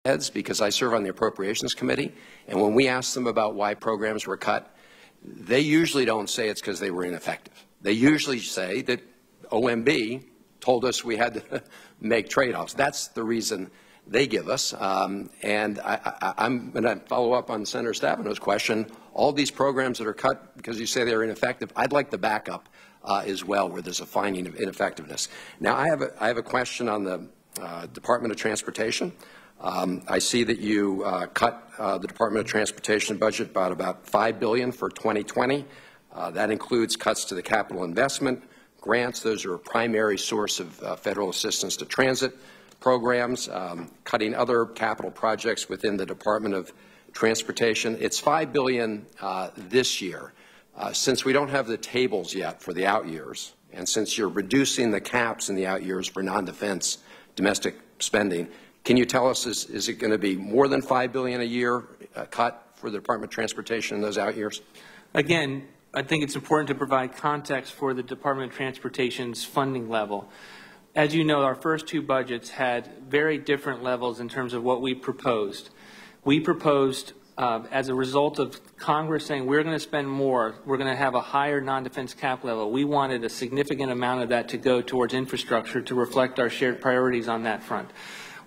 heads because I serve on the Appropriations Committee, and when we ask them about why programs were cut, they usually don't say it's because they were ineffective. They usually say that OMB told us we had to make trade-offs. That's the reason they give us. And I'm going to follow up on Senator Stavenu's question. All these programs that are cut because you say they're ineffective, I'd like the backup as well, where there's a finding of ineffectiveness. Now, I have a question on the Department of Transportation. I see that you cut the Department of Transportation budget by about $5 billion for 2020. That includes cuts to the capital investment, grants. Those are a primary source of federal assistance to transit programs, cutting other capital projects within the Department of Transportation. It's $5 billion this year. Since we don't have the tables yet for the out years, and since you're reducing the caps in the out years for non-defense domestic spending, can you tell us, is it going to be more than $5 billion a year cut for the Department of Transportation in those out years? Again, I think it's important to provide context for the Department of Transportation's funding level. As you know, our first two budgets had very different levels in terms of what we proposed. We proposed, as a result of Congress saying we're going to spend more, we're going to have a higher non-defense cap level, we wanted a significant amount of that to go towards infrastructure to reflect our shared priorities on that front.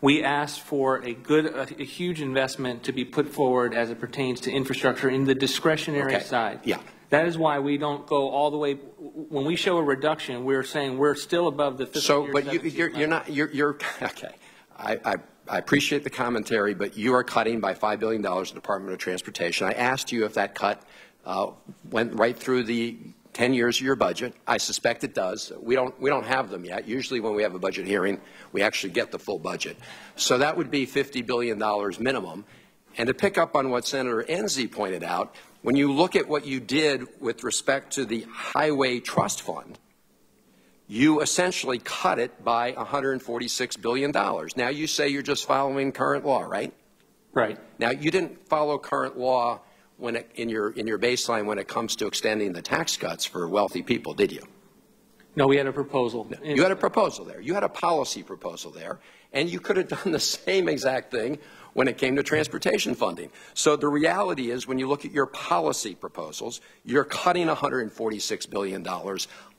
We asked for a huge investment to be put forward as it pertains to infrastructure in the discretionary side. Yeah. That is why we don't go all the way. When we show a reduction, we're saying we're still above the fiscal year. So, but you're not. You're okay. I appreciate the commentary, but you are cutting by $5 billion the Department of Transportation. I asked you if that cut went right through the 10 years of your budget. I suspect it does. We don't have them yet. Usually when we have a budget hearing, we actually get the full budget. So that would be $50 billion minimum. And to pick up on what Senator Enzi pointed out, when you look at what you did with respect to the Highway Trust Fund, you essentially cut it by $146 billion. Now you say you're just following current law, right? Right. Now you didn't follow current law when in your baseline when it comes to extending the tax cuts for wealthy people, did you? No, we had a proposal. No, you had a proposal there. You had a policy proposal there, and you could have done the same exact thing when it came to transportation funding. So the reality is when you look at your policy proposals, you're cutting $146 billion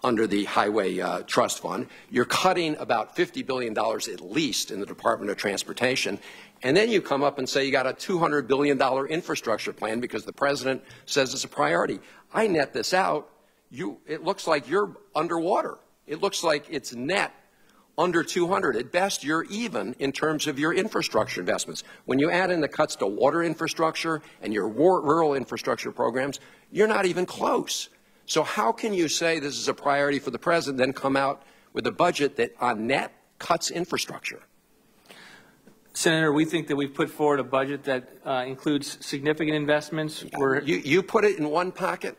under the Highway Trust Fund. You're cutting about $50 billion at least in the Department of Transportation. And then you come up and say you got a $200 billion infrastructure plan because the President says it's a priority. I net this out. It looks like you're underwater. It looks like it's net under 200. At best, you're even in terms of your infrastructure investments. When you add in the cuts to water infrastructure and your rural infrastructure programs, you're not even close. So how can you say this is a priority for the President, then come out with a budget that on net cuts infrastructure? Senator, we think that we've put forward a budget that includes significant investments. You put it in one pocket,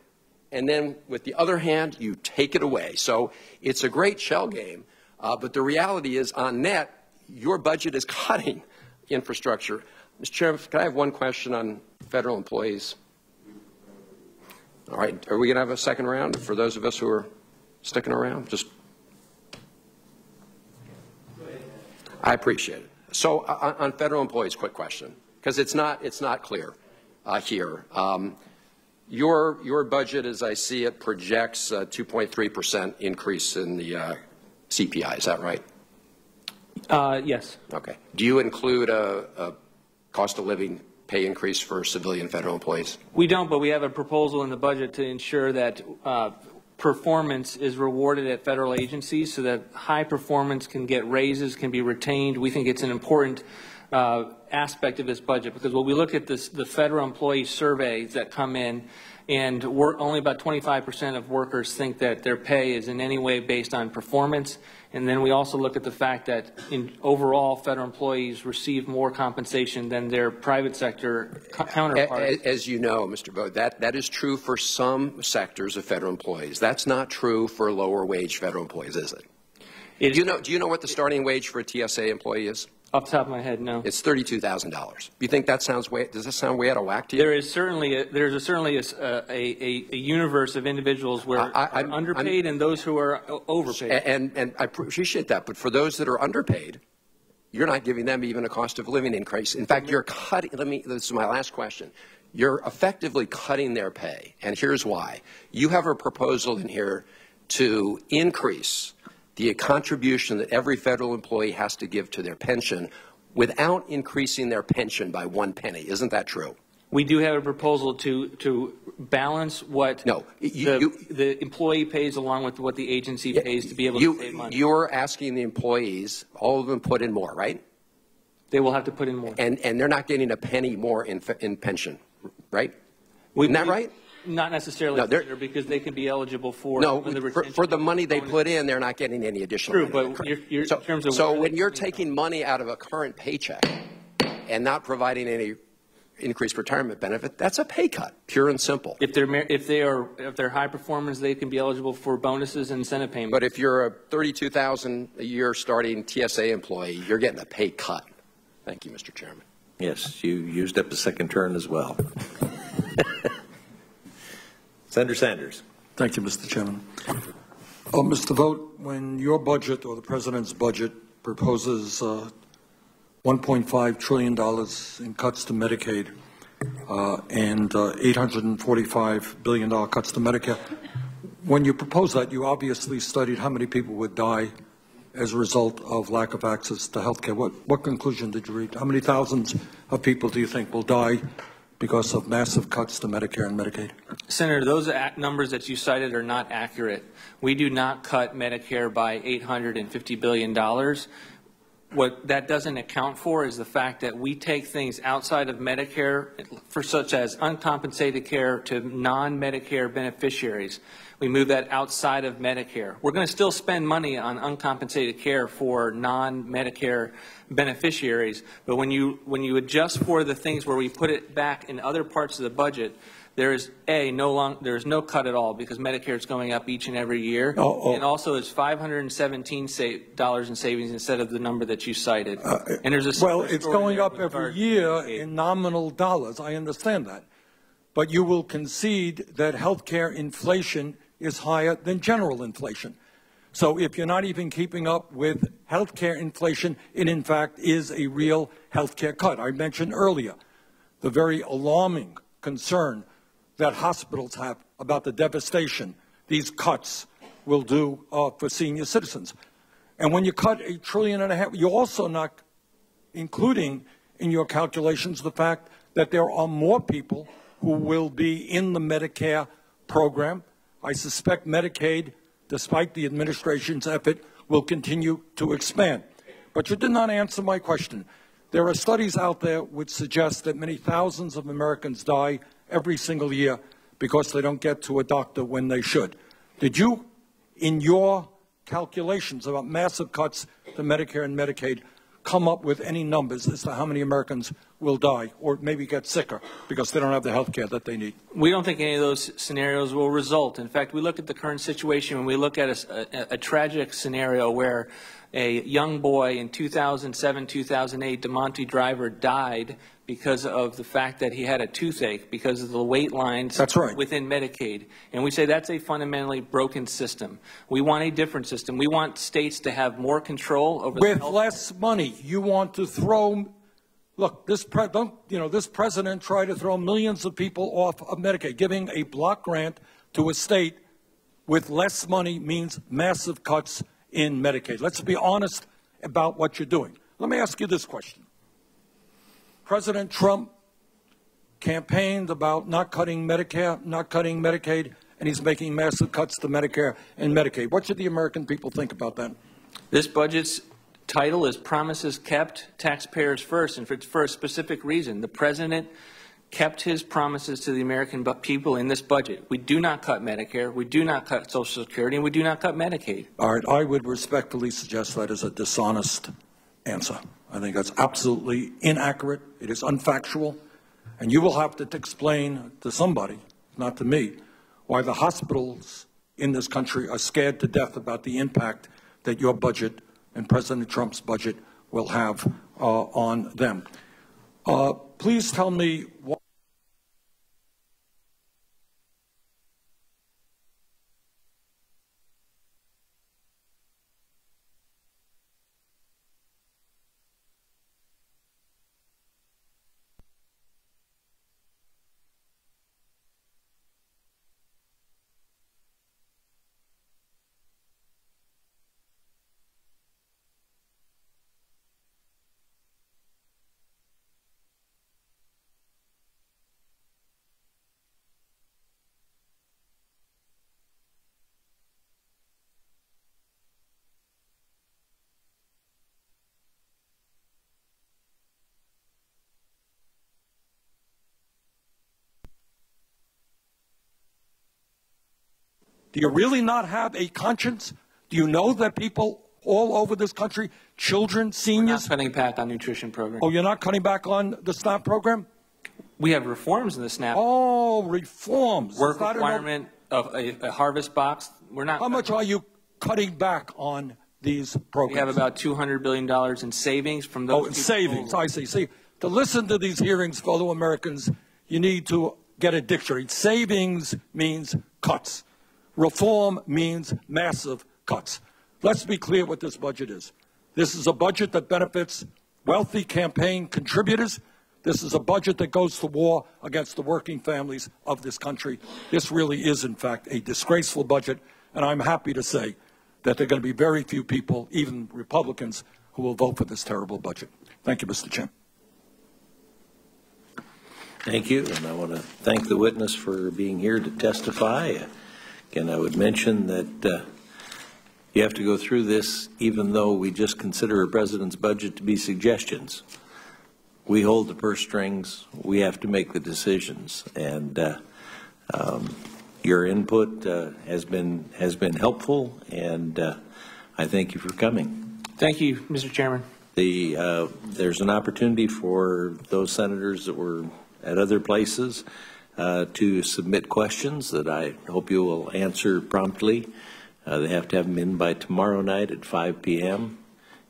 and then with the other hand, you take it away. So it's a great shell game. But the reality is, on net, your budget is cutting infrastructure. Mr. Chairman, can I have one question on federal employees? All right. Are we going to have a second round for those of us who are sticking around? I appreciate it. So on federal employees, quick question, because it's not clear here. Your budget, as I see it, projects a 2.3% increase in the CPI, is that right? Yes. Okay. Do you include a cost of living pay increase for civilian federal employees? We don't, but we have a proposal in the budget to ensure that performance is rewarded at federal agencies so that high performance can get raises, can be retained. We think it's an important aspect of this budget because when we look at the federal employee surveys that come in, and only about 25% of workers think that their pay is in any way based on performance. And then we also look at the fact that overall federal employees receive more compensation than their private sector counterparts. As you know, Mr. Vogt, that is true for some sectors of federal employees. That's not true for lower wage federal employees, is it? Do you know what the starting wage for a TSA employee is? Off the top of my head, no. It's $32,000. Do you think that sounds does that sound way out of whack to you? There is certainly a universe of individuals where are underpaid and those who are overpaid. And I appreciate that, but for those that are underpaid, you're not giving them even a cost of living increase. In fact, you're cutting, this is my last question. You're effectively cutting their pay, and here's why. You have a proposal in here to increase the contribution that every federal employee has to give to their pension without increasing their pension by 1 penny. Isn't that true? We do have a proposal to balance what the employee pays along with what the agency pays to be able to save money. You're asking the employees, all of them put in more, right? They will have to put in more. And they're not getting a penny more in pension, right? Isn't that right? Not necessarily, Senator, because they can be eligible for for the money they put in, they're not getting any additional money. But in terms of when you're taking money out of a current paycheck and not providing any increased retirement benefit, that's a pay cut, pure and simple. If they're high performers, they can be eligible for bonuses and incentive payments. But if you're a $32,000 a year starting TSA employee, you're getting a pay cut. Thank you, Mr. Chairman. Yes, you used up the second turn as well. Senator Sanders. Thank you, Mr. Chairman. Mr. Vogt, when your budget or the President's budget proposes $1.5 trillion in cuts to Medicaid and $845 billion cuts to Medicare, when you propose that, you obviously studied how many people would die as a result of lack of access to health care. What conclusion did you reach? How many thousands of people do you think will die because of massive cuts to Medicare and Medicaid? Senator, those numbers that you cited are not accurate. We do not cut Medicare by $850 billion. What that doesn't account for is the fact that we take things outside of Medicare, for such as uncompensated care, to non-Medicare beneficiaries. We move that outside of Medicare. We're going to still spend money on uncompensated care for non-Medicare beneficiaries, but when you adjust for the things where we put it back in other parts of the budget, there is no cut at all because Medicare is going up each and every year, and also it's $517 in savings instead of the number that you cited. And there's a well, it's going up every year in nominal dollars. I understand that, but you will concede that health care inflation is higher than general inflation. So if you're not even keeping up with health care inflation, it in fact is a real health care cut. I mentioned earlier the very alarming concern that hospitals have about the devastation these cuts will do for senior citizens. And when you cut $1.5 trillion, you're also not including in your calculations the fact that there are more people who will be in the Medicare program. I suspect Medicaid, despite the administration's effort, will continue to expand. But you did not answer my question. There are studies out there which suggest that many thousands of Americans die every single year because they don't get to a doctor when they should. Did you, in your calculations about massive cuts to Medicare and Medicaid, come up with any numbers as to how many Americans will die or maybe get sicker because they don't have the health care that they need? We don't think any of those scenarios will result. In fact, we look at the current situation when we look at a tragic scenario where a young boy in 2007, 2008, DeMonte Driver, died because of the fact that he had a toothache because of the wait lines within Medicaid. And we say that's a fundamentally broken system. We want a different system. We want states to have more control over with less money. You want to throw, look, this president tried to throw millions of people off of Medicaid. Giving a block grant to a state with less money means massive cuts in Medicaid. Let's be honest about what you're doing. Let me ask you this question. President Trump campaigned about not cutting Medicare, not cutting Medicaid, and he's making massive cuts to Medicare and Medicaid. What should the American people think about that? This budget's title is Promises Kept, Taxpayers First, and for a specific reason. The president kept his promises to the American people in this budget. We do not cut Medicare, we do not cut Social Security, and we do not cut Medicaid. All right, I would respectfully suggest that is a dishonest answer. I think that's absolutely inaccurate. It is unfactual. And you will have to explain to somebody, not to me, why the hospitals in this country are scared to death about the impact that your budget and President Trump's budget will have on them. Please tell me what Do you really not have a conscience? Do you know that people all over this country, children, seniors? We're not cutting back on nutrition program. Oh, you're not cutting back on the SNAP program? We have reforms in the SNAP. Oh, reforms. Work requirement of a harvest box. We're not. How much are you cutting back on these programs? We have about $200 billion in savings from those. Oh, in savings, I see. See, to listen to these hearings, fellow Americans, you need to get a dictionary. Savings means cuts. Reform means massive cuts. Let's be clear what this budget is. This is a budget that benefits wealthy campaign contributors. This is a budget that goes to war against the working families of this country. This really is, in fact, a disgraceful budget, and I'm happy to say that there are going to be very few people, even Republicans, who will vote for this terrible budget. Thank you, Mr. Chairman. Thank you, and I want to thank the witness for being here to testify. Again, I would mention that you have to go through this even though we just consider a president's budget to be suggestions. We hold the purse strings. We have to make the decisions, and your input has been helpful, and I thank you for coming. Thank you, Mr. Chairman. There's an opportunity for those senators that were at other places to submit questions that I hope you will answer promptly. They have to have them in by tomorrow night at 5 p.m.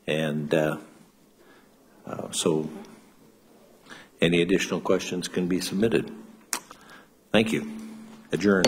And so any additional questions can be submitted. Thank you. Adjourn.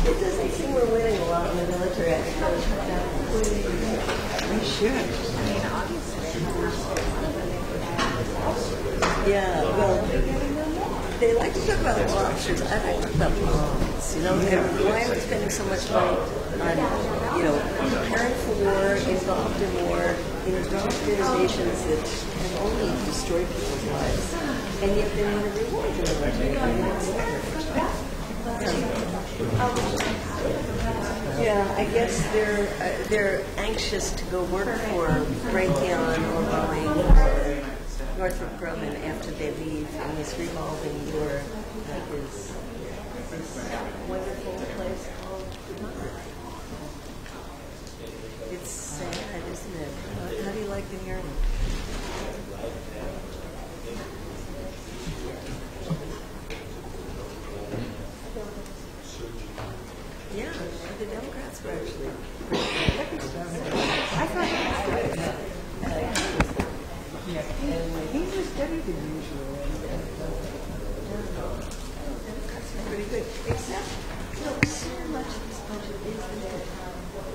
It doesn't seem we're winning a lot in the military. We should. Yeah, well, they like to talk about lobsters. I like to talk about bombs. You know, why are we spending so much money on, you know, preparing for war, involved in war, involved in organizations that have only destroyed people's lives, and yet they want to reward the military. Yeah, I guess they're anxious to go work for Raytheon or Boeing or Northrop Grumman after they leave in this revolving door that is this wonderful place called Vermont. It's sad, isn't it? How do you like the Army? Yeah, the Democrats were actually. I thought he was better than usual. Democrats are pretty good, except so much of this budget is limited.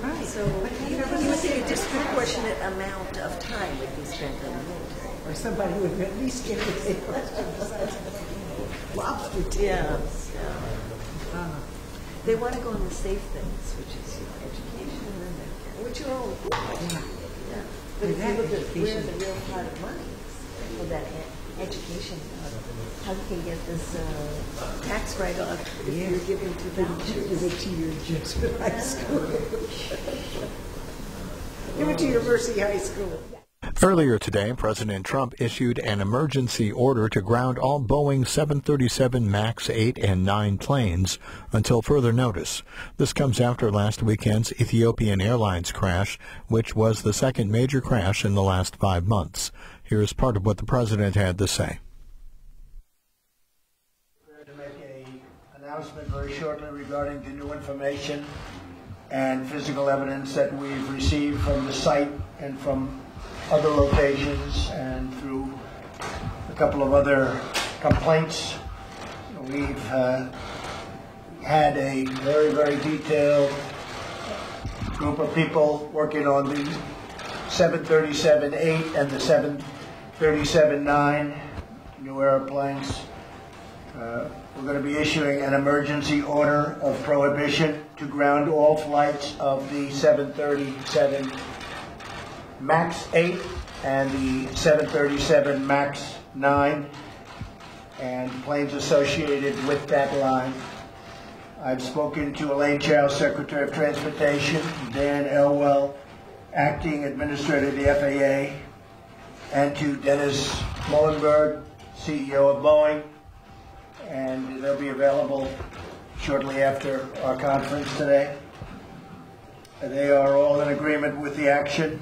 Right. So you would think a disproportionate amount of time would be spent on the military, or somebody would at least get to take questions. Lobster tails. Yeah. They want to go on the safe things, which is education and that, which are all important. Yeah. But if you look at where the real pot of money is for that education, how you can get this tax write-off if you're giving to them. Give it to your Jesuit high school. Give it to your Mercy High School. Earlier today, President Trump issued an emergency order to ground all Boeing 737 MAX 8 and 9 planes until further notice. This comes after last weekend's Ethiopian Airlines crash, which was the second major crash in the last 5 months. Here's part of what the president had to say. To make an announcement very shortly regarding the new information and physical evidence that we've received from the site and from other locations and through a couple of other complaints. We've had a very, very detailed group of people working on the 737-8 and the 737-9 new airplanes. We're going to be issuing an emergency order of prohibition to ground all flights of the 737 MAX 8 and the 737 MAX 9 and planes associated with that line. I've spoken to Elaine Chao, Secretary of Transportation, Dan Elwell, Acting Administrator of the FAA, and to Dennis Muhlenberg, CEO of Boeing, and they'll be available shortly after our conference today. They are all in agreement with the action.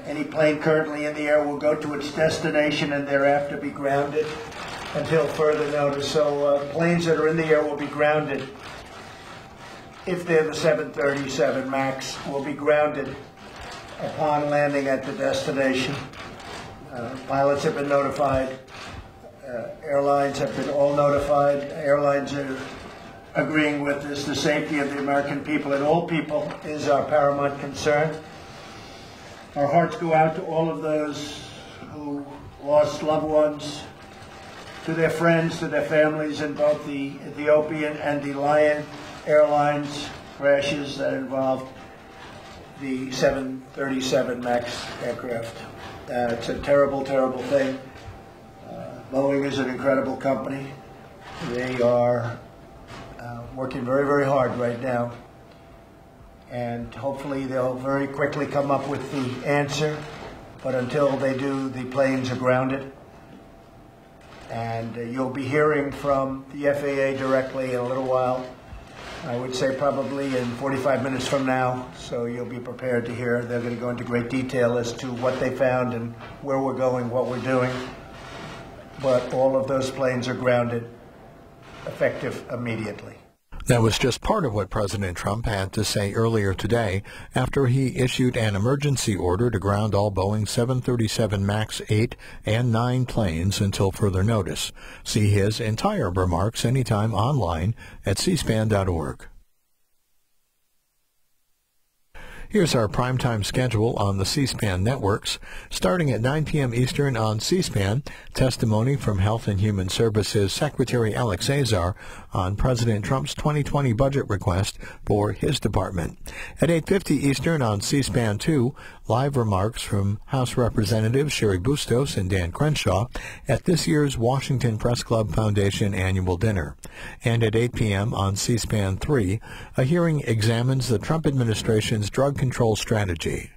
Any plane currently in the air will go to its destination and thereafter be grounded until further notice. So planes that are in the air will be grounded. If they're the 737 MAX, will be grounded upon landing at the destination. Pilots have been notified. Airlines have been all notified. Airlines are agreeing with this. The safety of the American people and all people is our paramount concern. Our hearts go out to all of those who lost loved ones, to their friends, to their families in both the Ethiopian and the Lion Airlines crashes that involved the 737 MAX aircraft. It's a terrible, terrible thing. Boeing is an incredible company. They are working very, very hard right now. And hopefully they'll very quickly come up with the answer. But until they do, the planes are grounded. And you'll be hearing from the FAA directly in a little while. I would say probably in 45 minutes from now, so you'll be prepared to hear. They're going to go into great detail as to what they found and where we're going, what we're doing. But all of those planes are grounded, effective immediately. That was just part of what President Trump had to say earlier today after he issued an emergency order to ground all Boeing 737 MAX 8 and 9 planes until further notice. See his entire remarks anytime online at cspan.org. Here's our primetime schedule on the C-SPAN networks. Starting at 9 p.m. Eastern on C-SPAN, testimony from Health and Human Services Secretary Alex Azar on President Trump's 2020 budget request for his department. At 8:50 Eastern on C-SPAN 2, live remarks from House Representatives Sherry Bustos and Dan Crenshaw at this year's Washington Press Club Foundation annual dinner. And at 8 p.m. on C-SPAN 3, a hearing examines the Trump administration's drug control strategy.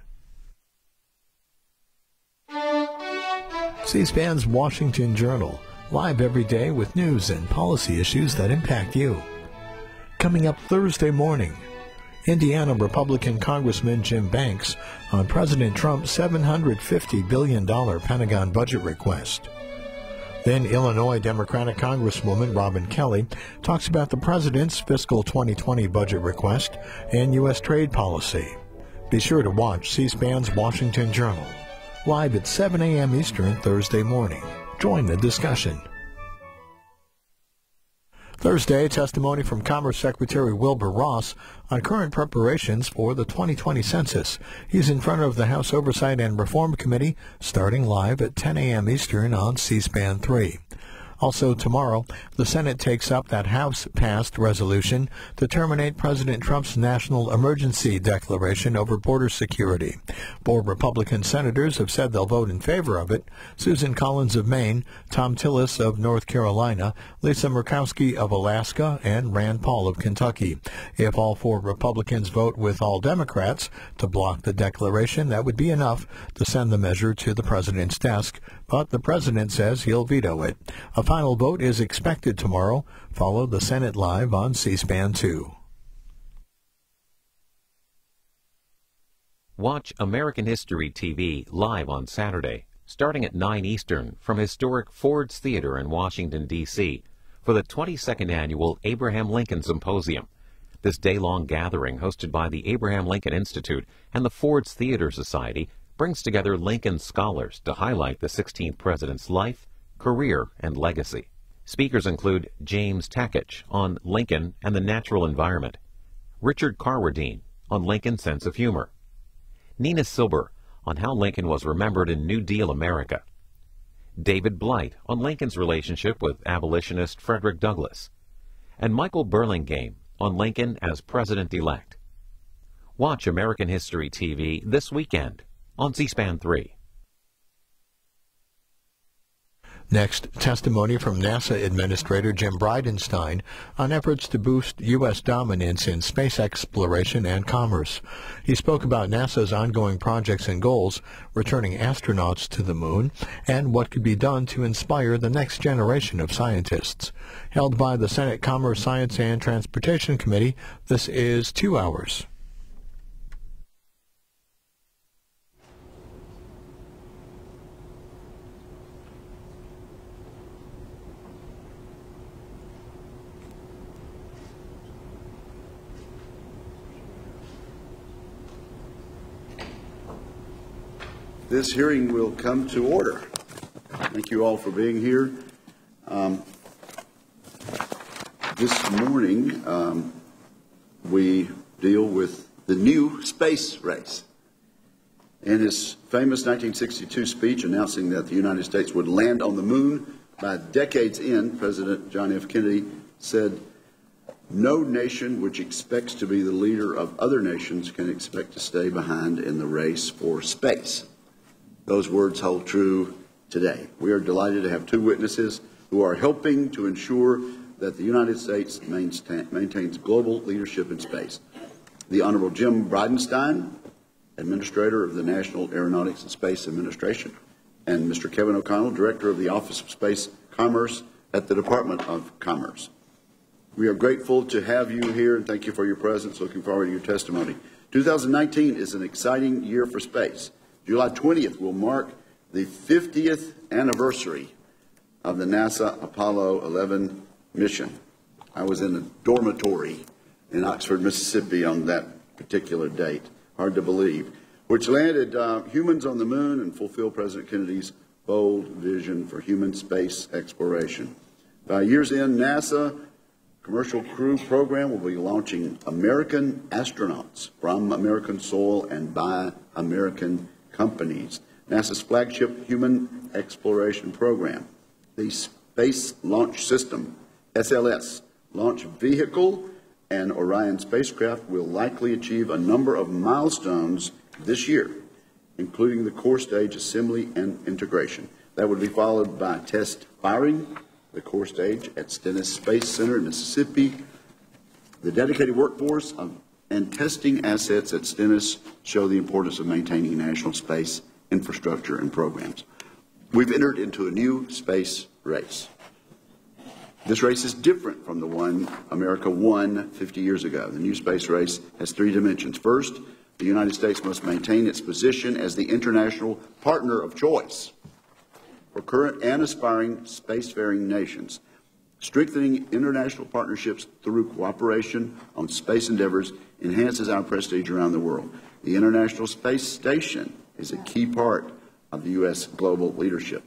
C-SPAN's Washington Journal, live every day with news and policy issues that impact you. Coming up Thursday morning, Indiana Republican Congressman Jim Banks on President Trump's $750 billion Pentagon budget request. Then Illinois Democratic Congresswoman Robin Kelly talks about the president's fiscal 2020 budget request and U.S. trade policy. Be sure to watch C-SPAN's Washington Journal, live at 7 a.m. Eastern Thursday morning. Join the discussion. Thursday, testimony from Commerce Secretary Wilbur Ross on current preparations for the 2020 census. He's in front of the House Oversight and Reform Committee, starting live at 10 a.m. Eastern on C-SPAN 3. Also tomorrow, the Senate takes up that House-passed resolution to terminate President Trump's national emergency declaration over border security. 4 Republican senators have said they'll vote in favor of it: Susan Collins of Maine, Tom Tillis of North Carolina, Lisa Murkowski of Alaska, and Rand Paul of Kentucky. If all 4 Republicans vote with all Democrats to block the declaration, that would be enough to send the measure to the president's desk, but the president says he'll veto it. A final vote is expected tomorrow. Follow the Senate live on C-SPAN 2. Watch American History TV live on Saturday, starting at 9 Eastern from historic Ford's Theater in Washington, D.C., for the 22nd Annual Abraham Lincoln Symposium. This day-long gathering, hosted by the Abraham Lincoln Institute and the Ford's Theater Society, brings together Lincoln scholars to highlight the 16th president's life, career, and legacy. Speakers include James Takich on Lincoln and the natural environment, Richard Carradine on Lincoln's sense of humor, Nina Silber on how Lincoln was remembered in New Deal America. David Blight on Lincoln's relationship with abolitionist Frederick Douglass. And Michael Burlingame on Lincoln as President-elect. Watch American History TV this weekend on C-SPAN 3. Next, testimony from NASA Administrator Jim Bridenstine on efforts to boost U.S. dominance in space exploration and commerce. He spoke about NASA's ongoing projects and goals, returning astronauts to the moon, and what could be done to inspire the next generation of scientists. Held by the Senate Commerce, Science, and Transportation Committee, this is 2 hours. This hearing will come to order. Thank you all for being here. This morning, we deal with the new space race. In his famous 1962 speech announcing that the United States would land on the moon by decade's end, President John F. Kennedy said, "No nation which expects to be the leader of other nations can expect to stay behind in the race for space." Those words hold true today. We are delighted to have two witnesses who are helping to ensure that the United States maintains global leadership in space. The Honorable Jim Bridenstine, Administrator of the National Aeronautics and Space Administration, and Mr. Kevin O'Connell, Director of the Office of Space Commerce at the Department of Commerce. We are grateful to have you here and thank you for your presence. Looking forward to your testimony. 2019 is an exciting year for space. July 20th will mark the 50th anniversary of the NASA Apollo 11 mission. I was in a dormitory in Oxford, Mississippi on that particular date, hard to believe, which landed humans on the moon and fulfilled President Kennedy's bold vision for human space exploration. By year's end, NASA Commercial Crew Program will be launching American astronauts from American soil and by American companies. NASA's flagship human exploration program, the Space Launch System, SLS, launch vehicle, and Orion spacecraft will likely achieve a number of milestones this year, including the core stage assembly and integration. That would be followed by test firing, the core stage at Stennis Space Center in Mississippi. The dedicated workforce and testing assets at Stennis show the importance of maintaining national space infrastructure and programs. We've entered into a new space race. This race is different from the one America won 50 years ago. The new space race has three dimensions. First, the United States must maintain its position as the international partner of choice for current and aspiring spacefaring nations. Strengthening international partnerships through cooperation on space endeavors enhances our prestige around the world. The International Space Station is a key part of the U.S. global leadership.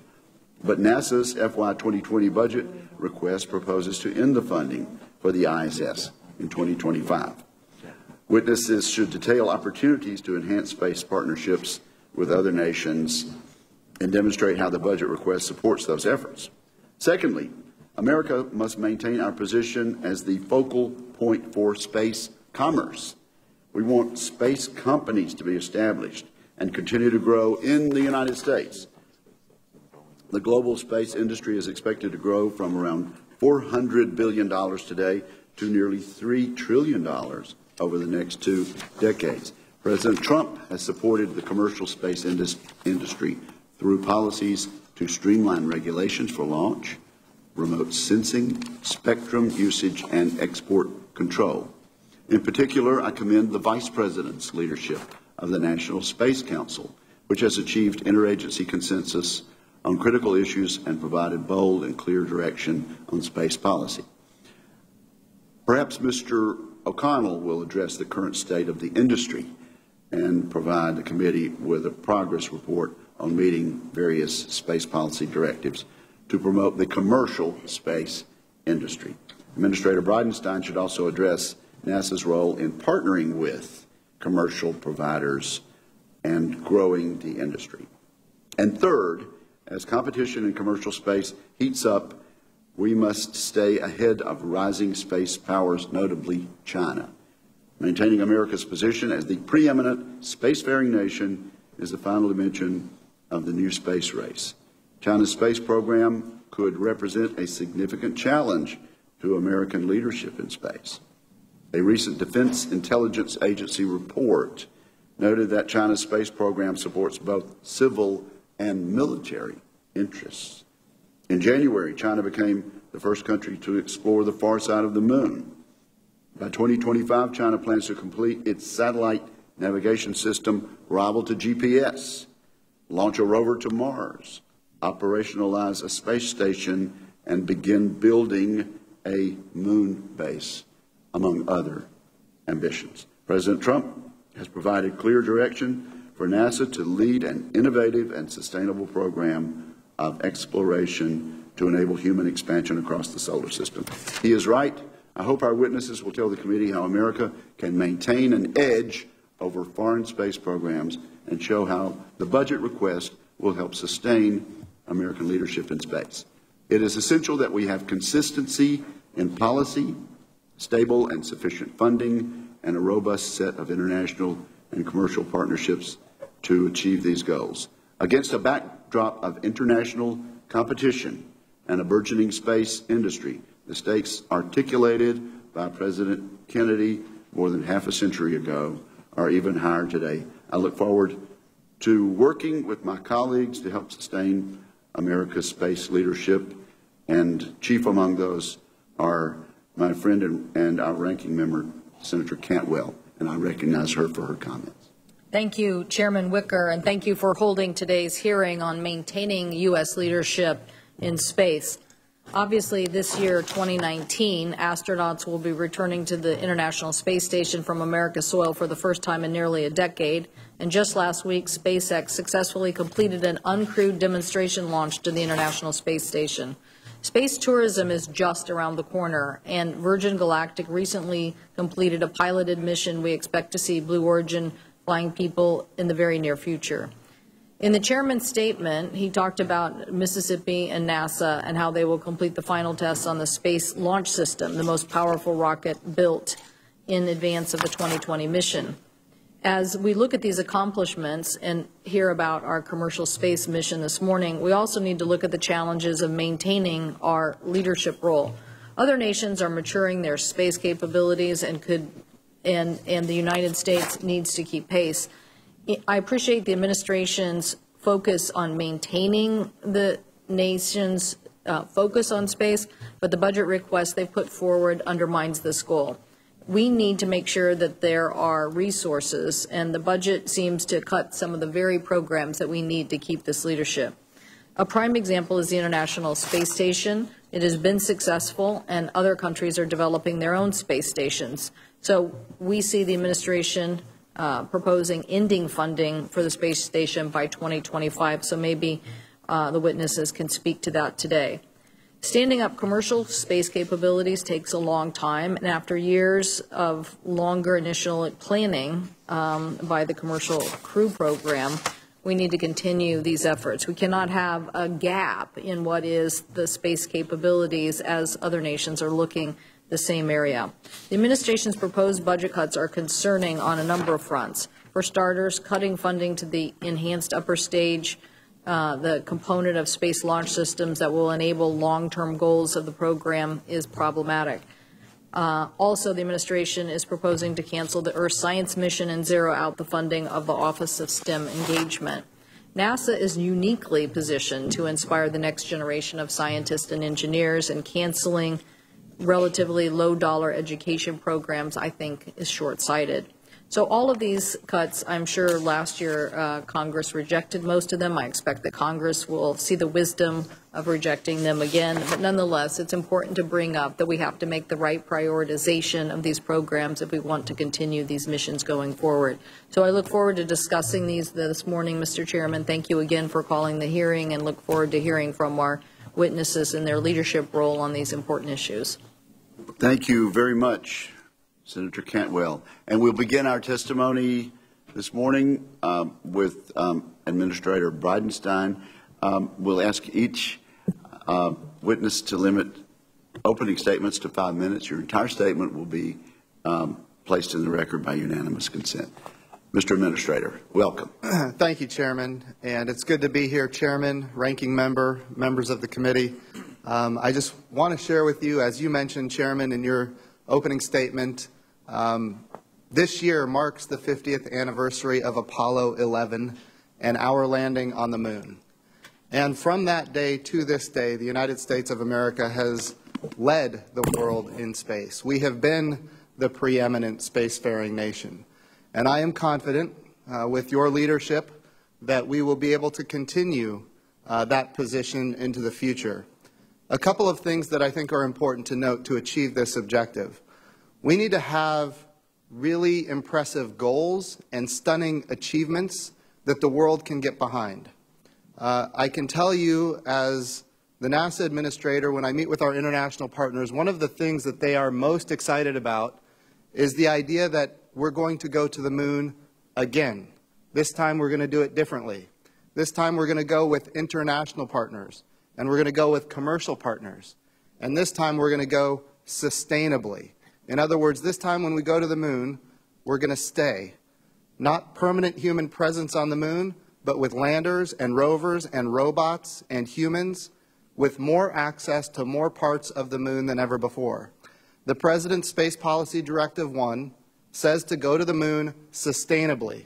But NASA's FY 2020 budget request proposes to end the funding for the ISS in 2025. Witnesses should detail opportunities to enhance space partnerships with other nations and demonstrate how the budget request supports those efforts. Secondly, America must maintain our position as the focal point for space commerce. We want space companies to be established and continue to grow in the United States. The global space industry is expected to grow from around $400 billion today to nearly $3 trillion over the next 2 decades. President Trump has supported the commercial space industry through policies to streamline regulations for launch, remote sensing, spectrum usage, and export control. In particular, I commend the Vice President's leadership of the National Space Council, which has achieved interagency consensus on critical issues and provided bold and clear direction on space policy. Perhaps Mr. O'Connell will address the current state of the industry and provide the committee with a progress report on meeting various space policy directives to promote the commercial space industry. Administrator Bridenstine should also address NASA's role in partnering with commercial providers and growing the industry. And third, as competition in commercial space heats up, we must stay ahead of rising space powers, notably China. Maintaining America's position as the preeminent spacefaring nation is the final dimension of the new space race. China's space program could represent a significant challenge to American leadership in space. A recent Defense Intelligence Agency report noted that China's space program supports both civil and military interests. In January, China became the first country to explore the far side of the moon. By 2025, China plans to complete its satellite navigation system rival to GPS, launch a rover to Mars, operationalize a space station, and begin building a moon base, among other ambitions. President Trump has provided clear direction for NASA to lead an innovative and sustainable program of exploration to enable human expansion across the solar system. He is right. I hope our witnesses will tell the committee how America can maintain an edge over foreign space programs and show how the budget request will help sustain American leadership in space. It is essential that we have consistency in policy, stable and sufficient funding, and a robust set of international and commercial partnerships to achieve these goals. Against a backdrop of international competition and a burgeoning space industry, the stakes articulated by President Kennedy more than half a century ago are even higher today. I look forward to working with my colleagues to help sustain America's space leadership, and chief among those are my friend and our ranking member, Senator Cantwell, and I recognize her for her comments. Thank you, Chairman Wicker, and thank you for holding today's hearing on maintaining U.S. leadership in space. Obviously, this year, 2019, astronauts will be returning to the International Space Station from America's soil for the first time in nearly a decade. And just last week, SpaceX successfully completed an uncrewed demonstration launch to the International Space Station. Space tourism is just around the corner, and Virgin Galactic recently completed a piloted mission. We expect to see Blue Origin flying people in the very near future. In the chairman's statement, he talked about Mississippi and NASA and how they will complete the final tests on the Space Launch System, the most powerful rocket built in advance of the 2020 mission. As we look at these accomplishments and hear about our commercial space mission this morning, we also need to look at the challenges of maintaining our leadership role. Other nations are maturing their space capabilities and the United States needs to keep pace. I appreciate the administration's focus on maintaining the nation's focus on space, but the budget request they put forward undermines this goal. We need to make sure that there are resources, and the budget seems to cut some of the very programs that we need to keep this leadership. A prime example is the International Space Station. It has been successful, and other countries are developing their own space stations. So we see the administration proposing ending funding for the space station by 2025, so maybe the witnesses can speak to that today. Standing up commercial space capabilities takes a long time, and after years of longer initial planning by the Commercial Crew Program, we need to continue these efforts. We cannot have a gap in what is the space capabilities as other nations are looking the same area. The administration's proposed budget cuts are concerning on a number of fronts. For starters, cutting funding to the enhanced upper stage, the component of space launch systems that will enable long-term goals of the program, is problematic. Also, the administration is proposing to cancel the Earth Science Mission and zero out the funding of the Office of STEM Engagement. NASA is uniquely positioned to inspire the next generation of scientists and engineers, and canceling relatively low-dollar education programs, I think, is short-sighted. So all of these cuts, I'm sure last year Congress rejected most of them. I expect that Congress will see the wisdom of rejecting them again. But nonetheless, it's important to bring up that we have to make the right prioritization of these programs if we want to continue these missions going forward. So I look forward to discussing these this morning, Mr. Chairman. Thank you again for calling the hearing, and look forward to hearing from our witnesses in their leadership role on these important issues. Thank you very much, Senator Cantwell. And we'll begin our testimony This morning, with Administrator Bridenstine, we'll ask each witness to limit opening statements to 5 minutes. Your entire statement will be placed in the record by unanimous consent. Mr. Administrator, welcome. Thank you, Chairman, and it's good to be here, Chairman, Ranking Member, members of the committee. I just want to share with you, as you mentioned, Chairman, in your opening statement, this year marks the 50th anniversary of Apollo 11 and our landing on the moon. And from that day to this day, the United States of America has led the world in space. We have been the preeminent spacefaring nation. And I am confident, with your leadership, that we will be able to continue that position into the future. A couple of things that I think are important to note to achieve this objective. We need to have really impressive goals and stunning achievements that the world can get behind. I can tell you, as the NASA administrator, when I meet with our international partners, one of the things that they are most excited about is the idea that we're going to go to the moon again. This time we're going to do it differently. This time we're going to go with international partners, and we're going to go with commercial partners. And this time we're going to go sustainably. In other words, this time when we go to the moon, we're going to stay. Not permanent human presence on the moon, but with landers and rovers and robots and humans, with more access to more parts of the moon than ever before. The President's Space Policy Directive 1 says to go to the moon sustainably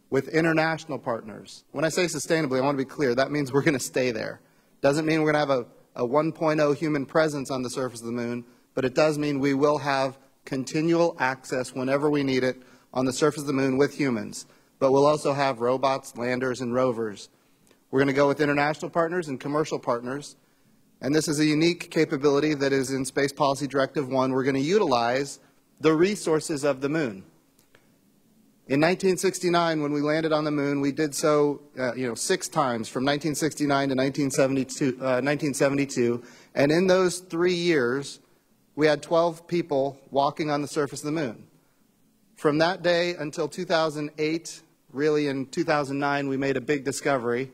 with international partners. When I say sustainably, I want to be clear. That means we're going to stay there. Doesn't mean we're going to have a 1.0 human presence on the surface of the moon, but it does mean we will have continual access whenever we need it on the surface of the moon with humans. But we'll also have robots, landers, and rovers. We're going to go with international partners and commercial partners. And this is a unique capability that is in Space Policy Directive 1. We're going to utilize the resources of the moon. In 1969, when we landed on the moon, we did so 6 times, from 1969 to 1972. And in those 3 years, we had 12 people walking on the surface of the moon. From that day until 2008, really in 2009, we made a big discovery.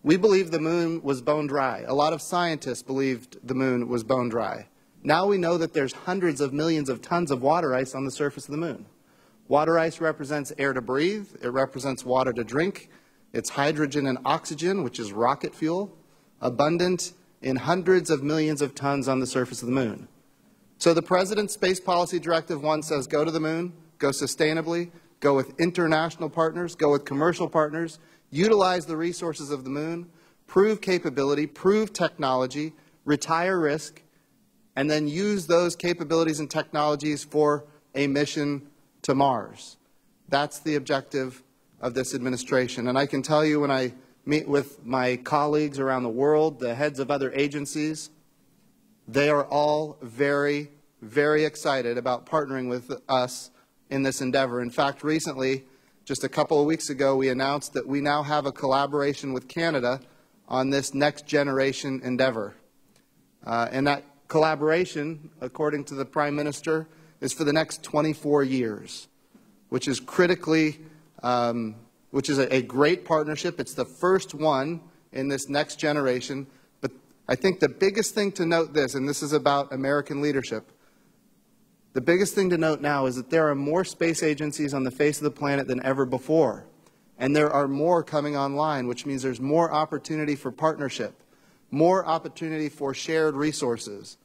We believed the moon was bone dry. A lot of scientists believed the moon was bone dry. Now we know that there's hundreds of millions of tons of water ice on the surface of the moon. Water ice represents air to breathe. It represents water to drink. It's hydrogen and oxygen, which is rocket fuel, abundant in hundreds of millions of tons on the surface of the moon. So the President's Space Policy Directive 1 says go to the moon, go sustainably, go with international partners, go with commercial partners, utilize the resources of the moon, prove capability, prove technology, retire risk, and then use those capabilities and technologies for a mission to Mars. That's the objective of this administration. And I can tell you, when I meet with my colleagues around the world, the heads of other agencies, they are all very, very excited about partnering with us in this endeavor. In fact, recently, just a couple of weeks ago, we announced that we now have a collaboration with Canada on this next generation endeavor. And that collaboration, according to the Prime Minister, is for the next 24 years, which is critically, which is a great partnership. It's the first one in this next generation. But I think the biggest thing to note this, and this is about American leadership, the biggest thing to note now is that there are more space agencies on the face of the planet than ever before. And there are more coming online, which means there's more opportunity for partnership, more opportunity for shared resources,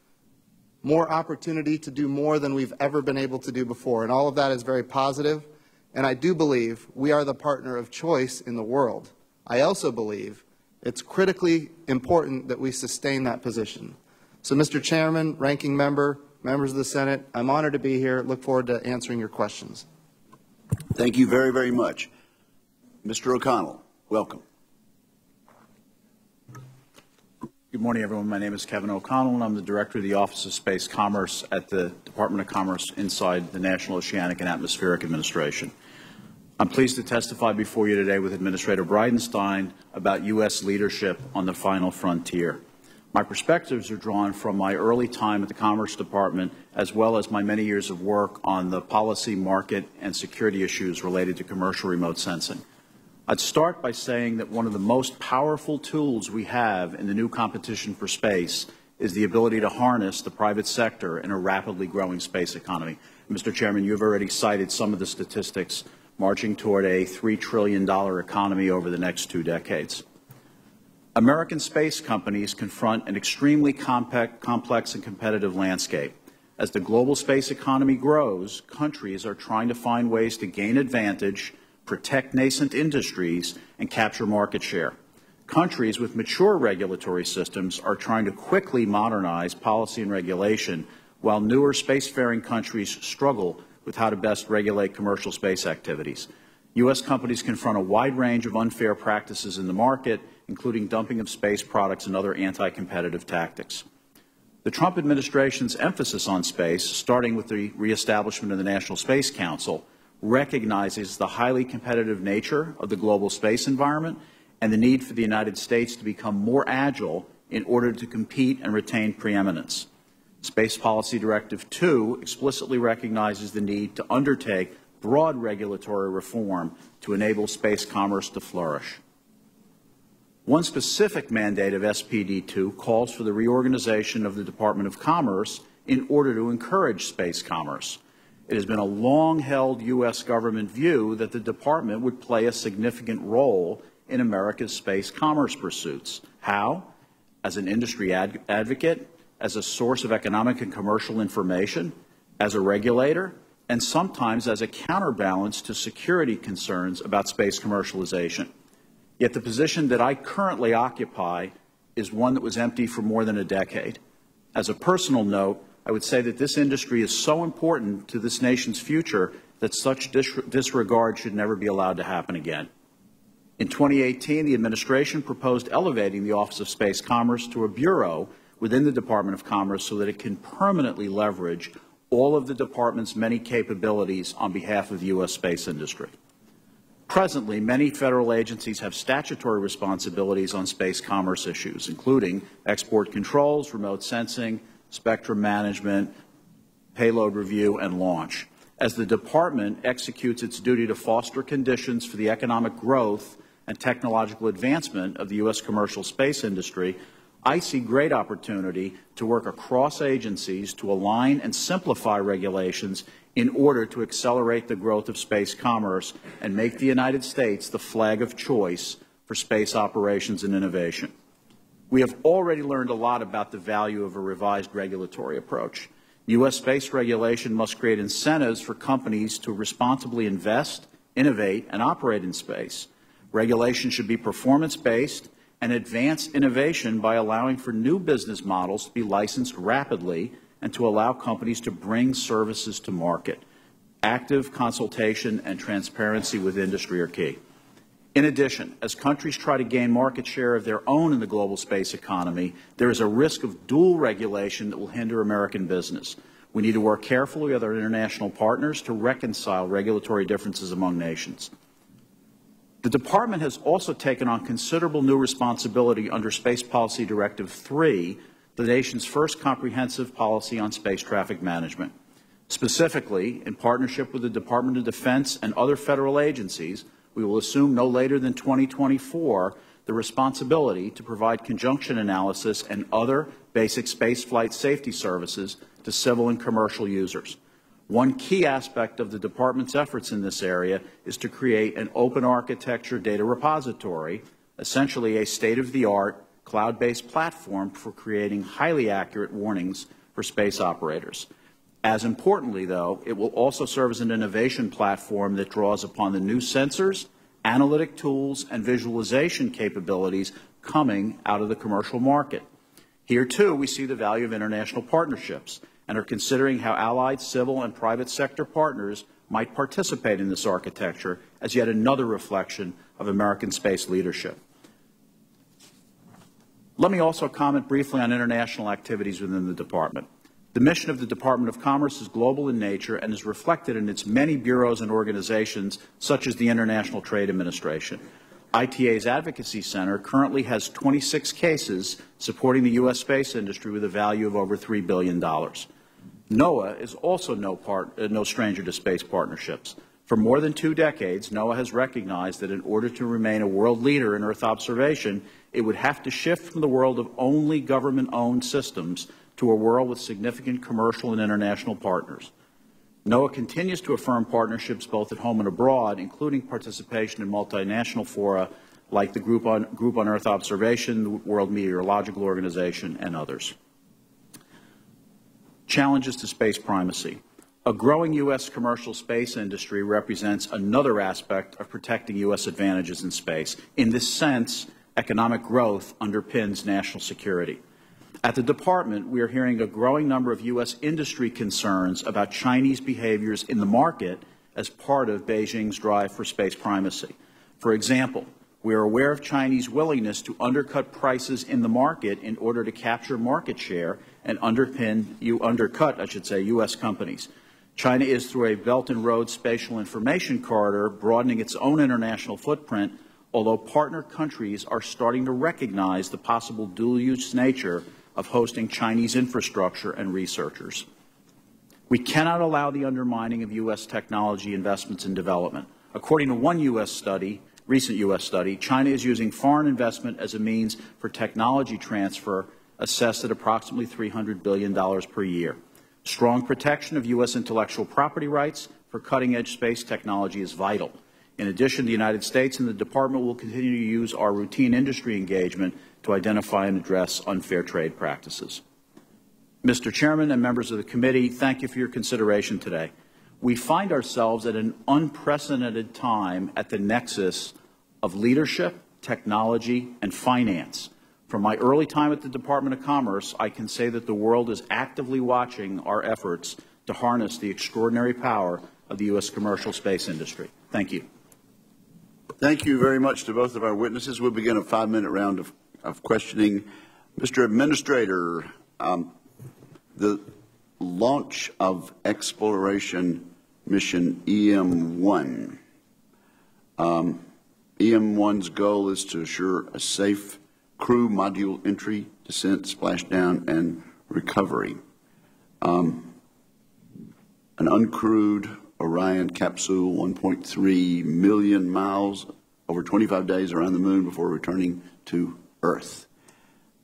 more opportunity to do more than we've ever been able to do before. And all of that is very positive. And I do believe we are the partner of choice in the world. I also believe it's critically important that we sustain that position. So, Mr. Chairman, Ranking Member, members of the Senate, I'm honored to be here. Look forward to answering your questions. Thank you very, very much. Mr. O'Connell, welcome. Good morning, everyone. My name is Kevin O'Connell, and I'm the Director of the Office of Space Commerce at the Department of Commerce inside the National Oceanic and Atmospheric Administration. I'm pleased to testify before you today with Administrator Bridenstine about U.S. leadership on the final frontier. My perspectives are drawn from my early time at the Commerce Department, as well as my many years of work on the policy, market, and security issues related to commercial remote sensing. I'd start by saying that one of the most powerful tools we have in the new competition for space is the ability to harness the private sector in a rapidly growing space economy. Mr. Chairman, you've already cited some of the statistics marching toward a $3 trillion economy over the next 2 decades. American space companies confront an extremely complex and competitive landscape. As the global space economy grows, countries are trying to find ways to gain advantage, protect nascent industries, and capture market share. Countries with mature regulatory systems are trying to quickly modernize policy and regulation, while newer spacefaring countries struggle with how to best regulate commercial space activities. U.S. companies confront a wide range of unfair practices in the market, including dumping of space products and other anti-competitive tactics. The Trump administration's emphasis on space, starting with the reestablishment of the National Space Council, recognizes the highly competitive nature of the global space environment and the need for the United States to become more agile in order to compete and retain preeminence. Space Policy Directive 2 explicitly recognizes the need to undertake broad regulatory reform to enable space commerce to flourish. One specific mandate of SPD 2 calls for the reorganization of the Department of Commerce in order to encourage space commerce. It has been a long-held U.S. government view that the department would play a significant role in America's space commerce pursuits. How? As an industry advocate, as a source of economic and commercial information, as a regulator, and sometimes as a counterbalance to security concerns about space commercialization. Yet the position that I currently occupy is one that was empty for more than a decade. As a personal note, I would say that this industry is so important to this nation's future that such disregard should never be allowed to happen again. In 2018, the administration proposed elevating the Office of Space Commerce to a bureau within the Department of Commerce so that it can permanently leverage all of the department's many capabilities on behalf of the U.S. space industry. Presently, many federal agencies have statutory responsibilities on space commerce issues, including export controls, remote sensing, spectrum management, payload review, and launch. As the department executes its duty to foster conditions for the economic growth and technological advancement of the U.S. commercial space industry, I see great opportunity to work across agencies to align and simplify regulations in order to accelerate the growth of space commerce and make the United States the flag of choice for space operations and innovation. We have already learned a lot about the value of a revised regulatory approach. U.S. space regulation must create incentives for companies to responsibly invest, innovate, and operate in space. Regulation should be performance-based and advance innovation by allowing for new business models to be licensed rapidly and to allow companies to bring services to market. Active consultation and transparency with industry are key. In addition, as countries try to gain market share of their own in the global space economy, there is a risk of dual regulation that will hinder American business. We need to work carefully with our international partners to reconcile regulatory differences among nations. The Department has also taken on considerable new responsibility under Space Policy Directive 3, the nation's first comprehensive policy on space traffic management. Specifically, in partnership with the Department of Defense and other federal agencies, we will assume no later than 2024 the responsibility to provide conjunction analysis and other basic spaceflight safety services to civil and commercial users. One key aspect of the Department's efforts in this area is to create an open architecture data repository, essentially a state-of-the-art cloud-based platform for creating highly accurate warnings for space operators. As importantly, though, it will also serve as an innovation platform that draws upon the new sensors, analytic tools, and visualization capabilities coming out of the commercial market. Here, too, we see the value of international partnerships and are considering how allied civil and private sector partners might participate in this architecture as yet another reflection of American space leadership. Let me also comment briefly on international activities within the Department. The mission of the Department of Commerce is global in nature and is reflected in its many bureaus and organizations, such as the International Trade Administration. ITA's Advocacy Center currently has 26 cases supporting the U.S. space industry with a value of over $3 billion. NOAA is also no stranger to space partnerships. For more than 2 decades, NOAA has recognized that in order to remain a world leader in Earth observation, it would have to shift from the world of only government-owned systems to a world with significant commercial and international partners. NOAA continues to affirm partnerships both at home and abroad, including participation in multinational fora like the Group on Earth Observation, the World Meteorological Organization, and others. Challenges to space primacy. A growing U.S. commercial space industry represents another aspect of protecting U.S. advantages in space. In this sense, economic growth underpins national security. At the Department, we are hearing a growing number of U.S. industry concerns about Chinese behaviors in the market as part of Beijing's drive for space primacy. For example, we are aware of Chinese willingness to undercut prices in the market in order to capture market share and undercut U.S. companies. China is, through a Belt and Road Spatial Information Corridor, broadening its own international footprint, although partner countries are starting to recognize the possible dual-use nature of hosting Chinese infrastructure and researchers. We cannot allow the undermining of U.S. technology investments in development. According to one recent U.S. study, China is using foreign investment as a means for technology transfer assessed at approximately $300 billion per year. Strong protection of U.S. intellectual property rights for cutting-edge space technology is vital. In addition, the United States and the Department will continue to use our routine industry engagement to identify and address unfair trade practices. Mr. Chairman and members of the committee, thank you for your consideration today. We find ourselves at an unprecedented time at the nexus of leadership, technology, and finance. From my early time at the Department of Commerce, I can say that the world is actively watching our efforts to harness the extraordinary power of the U.S. commercial space industry. Thank you. Thank you very much to both of our witnesses. We'll begin a 5-minute round of questioning. Mr. Administrator, the launch of exploration mission EM1. EM1's goal is to assure a safe crew module entry, descent, splashdown, and recovery. An uncrewed Orion capsule, 1.3 million miles, over 25 days around the moon before returning to Earth.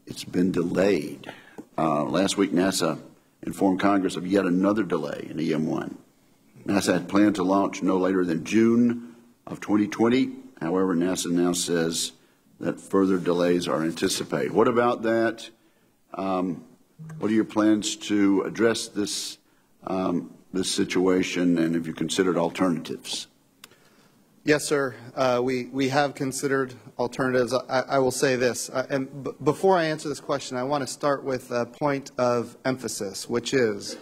It's been delayed. Last week, NASA informed Congress of yet another delay in EM1. NASA had planned to launch no later than June of 2020. However, NASA now says that further delays are anticipated. What about that? What are your plans to address this situation, and have you considered alternatives? Yes, sir. We have considered alternatives. I will say this, and before I answer this question, I want to start with a point of emphasis, which is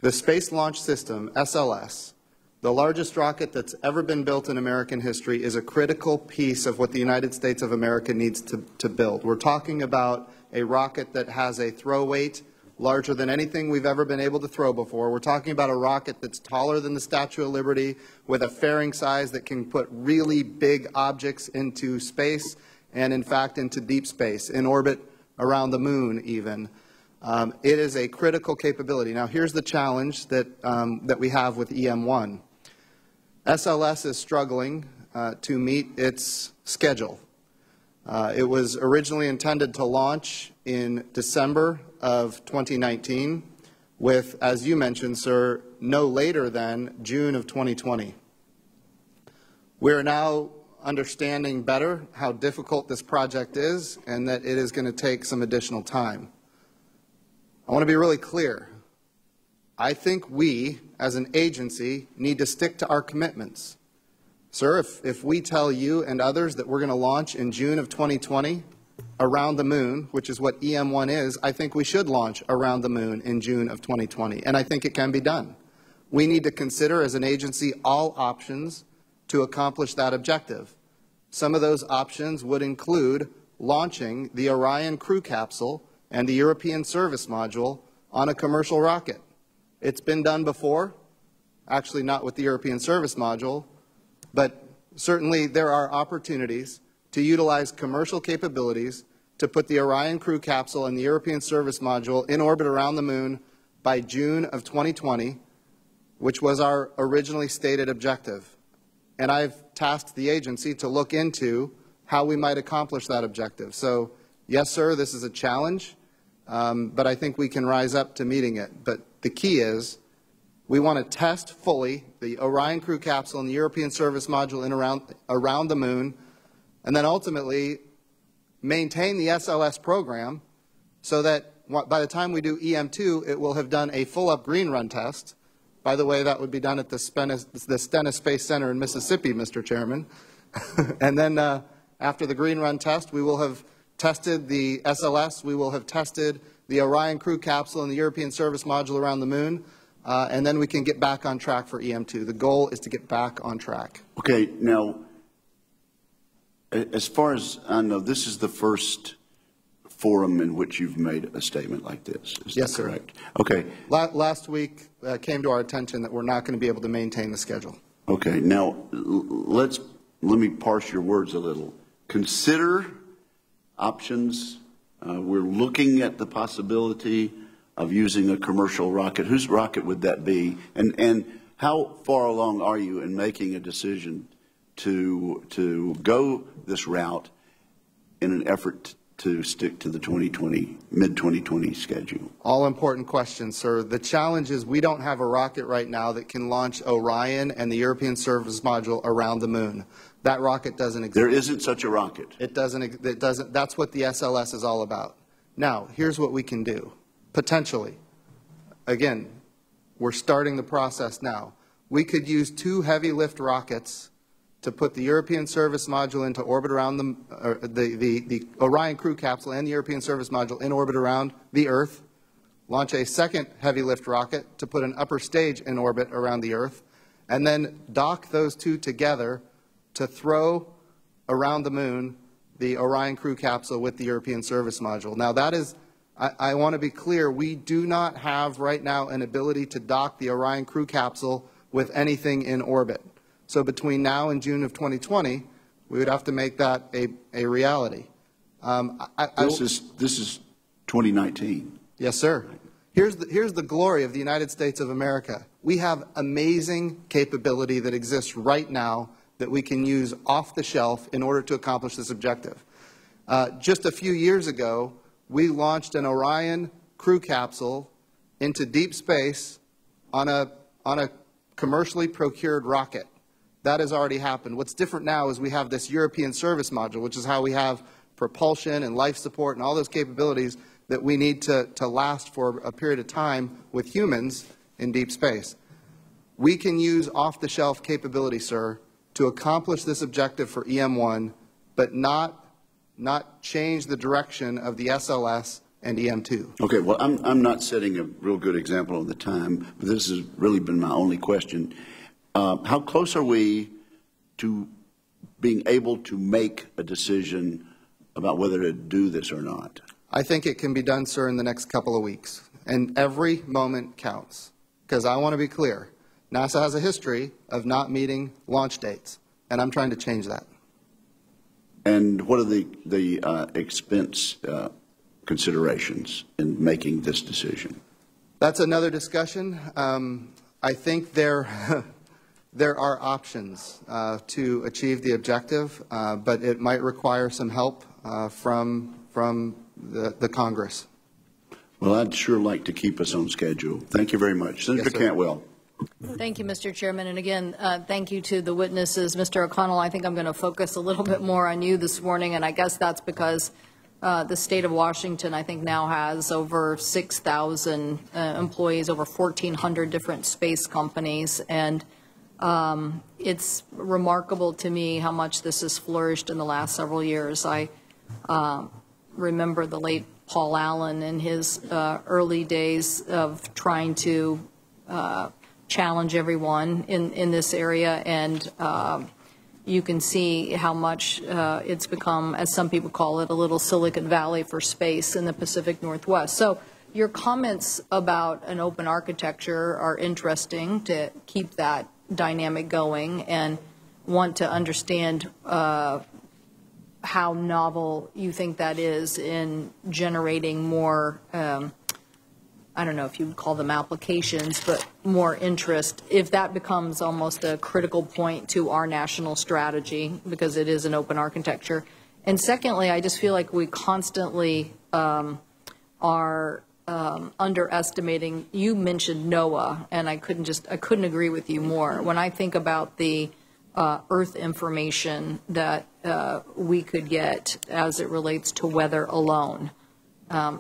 the Space Launch System, SLS, the largest rocket that's ever been built in American history, is a critical piece of what the United States of America needs to build. We're talking about a rocket that has a throw weight larger than anything we've ever been able to throw before. We're talking about a rocket that's taller than the Statue of Liberty, with a fairing size that can put really big objects into space and, in fact, into deep space, in orbit around the moon even. It is a critical capability. Now, here's the challenge that we have with EM1. SLS is struggling to meet its schedule. It was originally intended to launch in December of 2019 with, as you mentioned, sir, no later than June of 2020. We are now understanding better how difficult this project is and that it is going to take some additional time. I want to be really clear. I think we, as an agency, need to stick to our commitments. Sir, if we tell you and others that we're going to launch in June of 2020 around the moon, which is what EM1 is, I think we should launch around the moon in June of 2020, and I think it can be done. We need to consider as an agency all options to accomplish that objective. Some of those options would include launching the Orion crew capsule and the European service module on a commercial rocket. It's been done before, actually not with the European service module, but certainly there are opportunities to utilize commercial capabilities to put the Orion crew capsule and the European Service Module in orbit around the Moon by June of 2020, which was our originally stated objective. And I've tasked the agency to look into how we might accomplish that objective. So, yes, sir, this is a challenge, but I think we can rise up to meeting it. But the key is we want to test fully the Orion crew capsule and the European Service Module in around the Moon, and then ultimately maintain the SLS program so that by the time we do EM2, it will have done a full-up green run test. By the way, that would be done at the Stennis Space Center in Mississippi, Mr. Chairman. And then after the green run test, we will have tested the SLS, we will have tested the Orion crew capsule and the European Service Module around the Moon, and then we can get back on track for EM2. The goal is to get back on track. Okay, now, as far as I know, this is the first forum in which you've made a statement like this. Is yes, that correct? Sir. Okay. Last week came to our attention that we're not going to be able to maintain the schedule. Okay. Now, let me parse your words a little. Consider options. We're looking at the possibility of using a commercial rocket. Whose rocket would that be? And how far along are you in making a decision to go this route in an effort to stick to the mid-2020 schedule? All important questions, sir. The challenge is we don't have a rocket right now that can launch Orion and the European Service Module around the Moon. That rocket doesn't exist. There isn't such a rocket. It doesn't. That's what the SLS is all about. Now, here's what we can do. Potentially, again, we're starting the process now. We could use 2 heavy lift rockets to put the European Service Module into orbit around the Orion crew capsule and the European Service Module in orbit around the Earth, launch a second heavy lift rocket to put an upper stage in orbit around the Earth, and then dock those 2 together to throw around the Moon the Orion crew capsule with the European Service Module. Now that is, I want to be clear, we do not have right now an ability to dock the Orion crew capsule with anything in orbit. So between now and June of 2020, we would have to make that a reality. This is 2019. Yes, sir. Here's the glory of the United States of America. We have amazing capability that exists right now that we can use off the shelf in order to accomplish this objective. Just a few years ago, we launched an Orion crew capsule into deep space on a commercially procured rocket. That has already happened. What's different now is we have this European Service Module, which is how we have propulsion and life support and all those capabilities that we need to last for a period of time with humans in deep space. We can use off-the-shelf capability, sir, to accomplish this objective for EM1, but not change the direction of the SLS and EM2. Okay, well, I'm not setting a real good example of the time, but this has really been my only question. How close are we to being able to make a decision about whether to do this or not? I think it can be done, sir, in the next couple of weeks. And every moment counts. Because I want to be clear, NASA has a history of not meeting launch dates, and I'm trying to change that. And what are the expense considerations in making this decision? That's another discussion. I think there are options to achieve the objective, but it might require some help from the Congress. Well, I'd sure like to keep us on schedule. Thank you very much. Senator Cantwell. Thank you, Mr. Chairman. And again, thank you to the witnesses. Mr. O'Connell, I think I'm going to focus a little bit more on you this morning, and I guess that's because the state of Washington, I think, now has over 6,000 employees, over 1,400 different space companies, and it's remarkable to me how much this has flourished in the last several years. I remember the late Paul Allen in his early days of trying to challenge everyone in this area, and you can see how much it's become, as some people call it, a little Silicon Valley for space in the Pacific Northwest. So your comments about an open architecture are interesting to keep that dynamic going, and want to understand how novel you think that is in generating more, I don't know if you would call them applications, but more interest, if that becomes almost a critical point to our national strategy, because it is an open architecture. And secondly, I just feel like we constantly are underestimating. You mentioned NOAA, and I couldn't agree with you more. When I think about the Earth information that we could get as it relates to weather alone,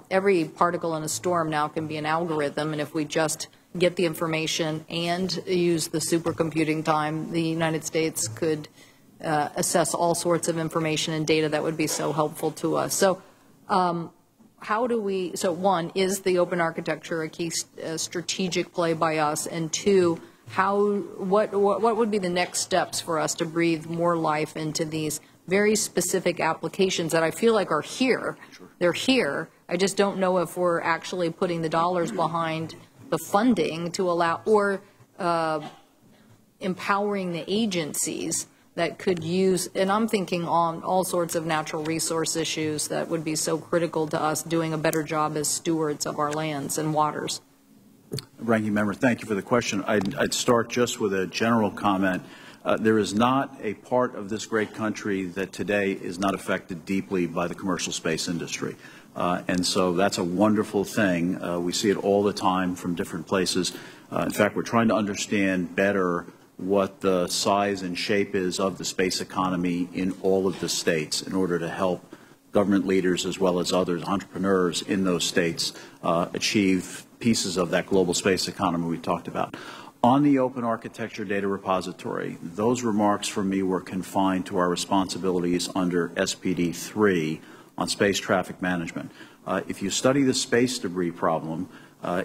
every particle in a storm now can be an algorithm, and if we just get the information and use the supercomputing time, the United States could assess all sorts of information and data that would be so helpful to us. So how do we, so one, is the open architecture a key strategic play by us? And two, what would be the next steps for us to breathe more life into these very specific applications that I feel like are here? Sure. They're here. I just don't know if we're actually putting the dollars behind the funding to allow, or empowering the agencies that could use, and I'm thinking on all sorts of natural resource issues that would be so critical to us doing a better job as stewards of our lands and waters. Ranking Member, thank you for the question. I'd start just with a general comment. There is not a part of this great country that today is not affected deeply by the commercial space industry. And so that's a wonderful thing. We see it all the time from different places. In fact, we're trying to understand better what the size and shape is of the space economy in all of the states in order to help government leaders as well as others, entrepreneurs in those states, achieve pieces of that global space economy we talked about. On the open architecture data repository, those remarks from me were confined to our responsibilities under SPD 3 on space traffic management. If you study the space debris problem,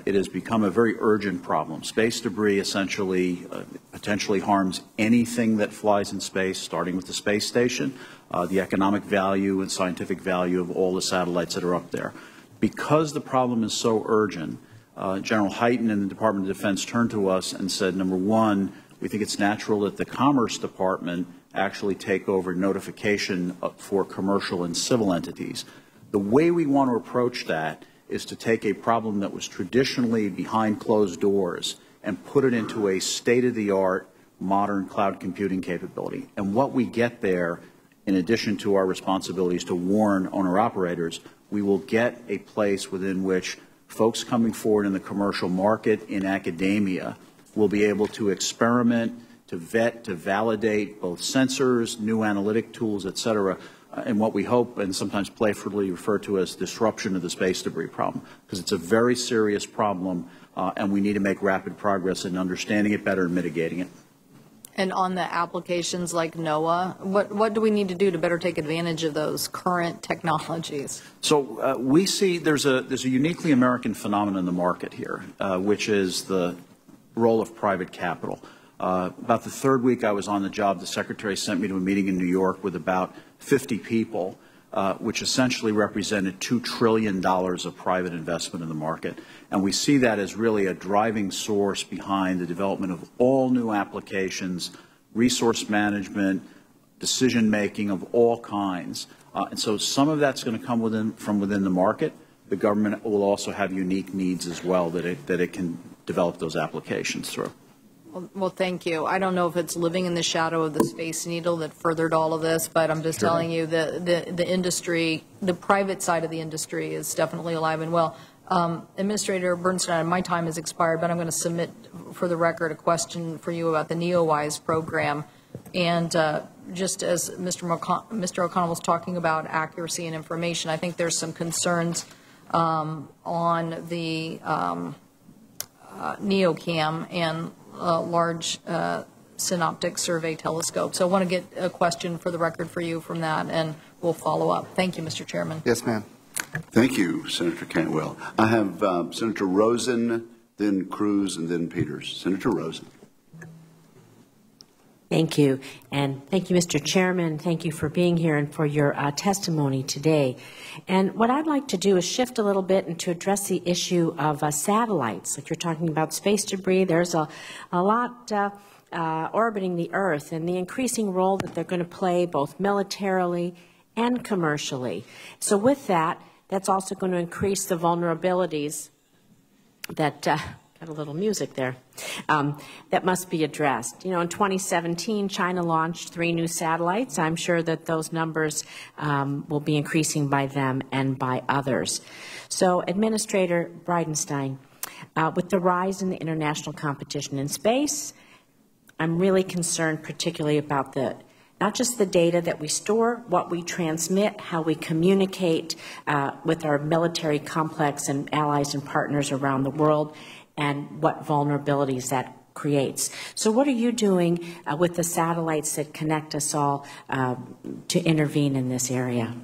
it has become a very urgent problem. Space debris essentially potentially harms anything that flies in space, starting with the space station, the economic value and scientific value of all the satellites that are up there. Because the problem is so urgent, General Hyten and the Department of Defense turned to us and said, number one, we think it's natural that the Commerce Department actually take over notification for commercial and civil entities. The way we want to approach that is to take a problem that was traditionally behind closed doors and put it into a state-of-the-art modern cloud computing capability. And what we get there, in addition to our responsibilities to warn owner-operators, we will get a place within which folks coming forward in the commercial market, in academia, will be able to experiment, to vet, to validate both sensors, new analytic tools, et cetera, and what we hope and sometimes playfully refer to as disruption of the space debris problem, because it's a very serious problem, and we need to make rapid progress in understanding it better and mitigating it. And on the applications like NOAA, what do we need to do to better take advantage of those current technologies? So we see there's a uniquely American phenomenon in the market here, which is the role of private capital. About the third week I was on the job, the Secretary sent me to a meeting in New York with about 50 people, which essentially represented $2 trillion of private investment in the market. And we see that as really a driving source behind the development of all new applications, resource management, decision-making of all kinds. And so some of that's going to come from within the market. The government will also have unique needs as well that it can develop those applications through. Well, thank you. I don't know if it's living in the shadow of the Space Needle that furthered all of this, but I'm just telling you the industry, the private side of the industry is definitely alive and well. Administrator Bernstein, my time has expired, but I'm going to submit for the record a question for you about the NeoWise program. And just as Mr. O'Connell was talking about accuracy and information, I think there's some concerns on the NeoCam and large synoptic survey telescope. So I want to get a question for the record for you from that, and we'll follow up. Thank you, Mr. Chairman. Yes, ma'am. Thank you, Senator Cantwell. I have Senator Rosen, then Cruz, and then Peters. Senator Rosen. Thank you. And thank you, Mr. Chairman. Thank you for being here and for your testimony today. And what I'd like to do is shift a little bit and to address the issue of satellites. Like you're talking about space debris, there's a lot orbiting the Earth and the increasing role that they're going to play both militarily and commercially. So with that, that's also going to increase the vulnerabilities that, got a little music there, that must be addressed. You know, in 2017, China launched 3 new satellites. I'm sure that those numbers will be increasing by them and by others. So, Administrator Bridenstine, with the rise in the international competition in space, I'm really concerned particularly about not just the data that we store, what we transmit, how we communicate with our military complex and allies and partners around the world, and what vulnerabilities that creates. So what are you doing with the satellites that connect us all to intervene in this area?